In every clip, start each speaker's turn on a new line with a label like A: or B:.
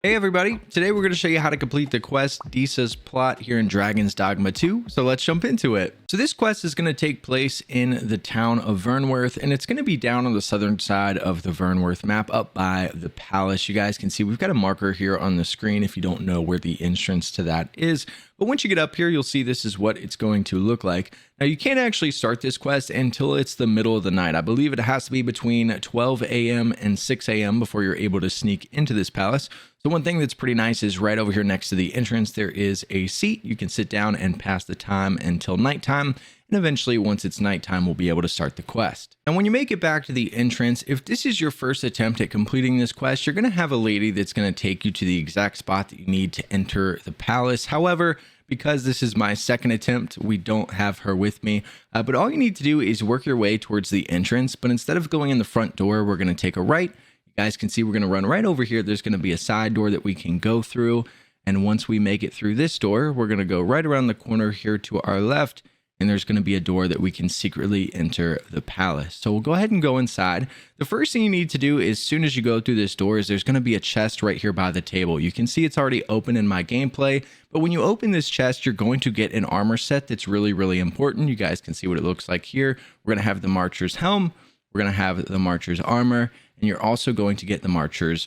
A: Hey everybody, today we're going to show you how to complete the quest Disa's plot here in Dragon's Dogma 2, so let's jump into it. So this quest is going to take place in the town of Vernworth, and it's going to be down on the southern side of the Vernworth map up by the palace. You guys can see we've got a marker here on the screen if you don't know where the entrance to that is. But once you get up here, you'll see this is what it's going to look like. Now, you can't actually start this quest until it's the middle of the night. I believe it has to be between 12 a.m. and 6 a.m. before you're able to sneak into this palace. So one thing that's pretty nice is right over here next to the entrance, there is a seat. You can sit down and pass the time until nighttime. And eventually, once it's nighttime, we'll be able to start the quest. And when you make it back to the entrance, if this is your first attempt at completing this quest, you're going to have a lady that's going to take you to the exact spot that you need to enter the palace. However, because this is my second attempt, we don't have her with me. But all you need to do is work your way towards the entrance. But instead of going in the front door, we're going to take a right. You guys can see we're going to run right over here. There's going to be a side door that we can go through. And once we make it through this door, we're going to go right around the corner here to our left. And there's going to be a door that we can secretly enter the palace. So we'll go ahead and go inside. The first thing you need to do as soon as you go through this door is there's going to be a chest right here by the table. You can see it's already open in my gameplay, but when you open this chest, you're going to get an armor set that's really, really important. You guys can see what it looks like here. We're going to have the Marcher's helm. We're going to have the Marcher's armor, and you're also going to get the Marcher's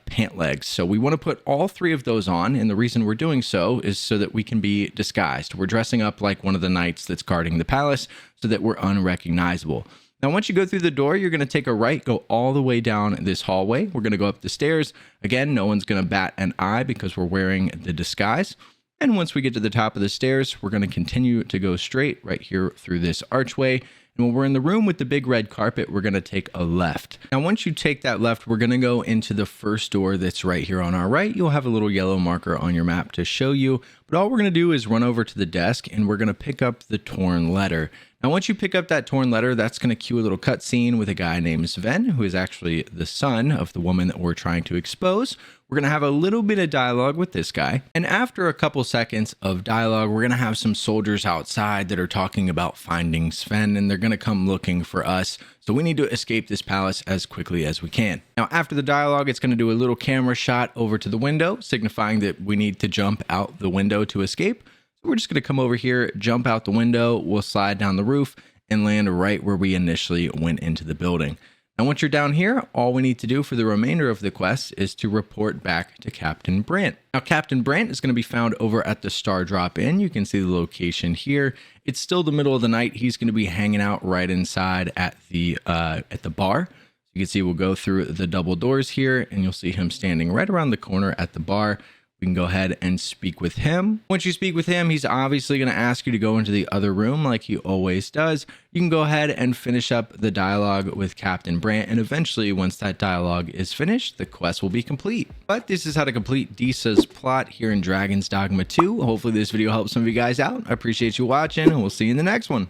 A: pant legs. So we want to put all three of those on, and the reason we're doing so is so that we can be disguised. We're dressing up like one of the knights that's guarding the palace so that we're unrecognizable. Now, once you go through the door, you're going to take a right, go all the way down this hallway. We're going to go up the stairs. Again, no one's going to bat an eye because we're wearing the disguise. And once we get to the top of the stairs, we're going to continue to go straight right here through this archway. And when we're in the room with the big red carpet, we're going to take a left. Now, once you take that left, we're going to go into the first door that's right here on our right. You'll have a little yellow marker on your map to show you. But all we're going to do is run over to the desk and we're going to pick up the torn letter. Now, once you pick up that torn letter, that's going to cue a little cutscene with a guy named Sven, who is actually the son of the woman that we're trying to expose. We're going to have a little bit of dialogue with this guy. And after a couple seconds of dialogue, we're going to have some soldiers outside that are talking about finding Sven, and they're going to come looking for us. So we need to escape this palace as quickly as we can. Now, after the dialogue, it's going to do a little camera shot over to the window, signifying that we need to jump out the window to escape. So we're just going to come over here, jump out the window, we'll slide down the roof and land right where we initially went into the building. Now, once you're down here, all we need to do for the remainder of the quest is to report back to Captain Brandt. Now, Captain Brandt is going to be found over at the Star Drop Inn. You can see the location here. It's still the middle of the night. He's going to be hanging out right inside at the bar. You can see we'll go through the double doors here, and you'll see him standing right around the corner at the bar. We can go ahead and speak with him. Once you speak with him, he's obviously going to ask you to go into the other room like he always does. You can go ahead and finish up the dialogue with Captain Brandt, and eventually, once that dialogue is finished, the quest will be complete. But this is how to complete Disa's plot here in Dragon's Dogma 2. Hopefully this video helps some of you guys out. I appreciate you watching, and we'll see you in the next one.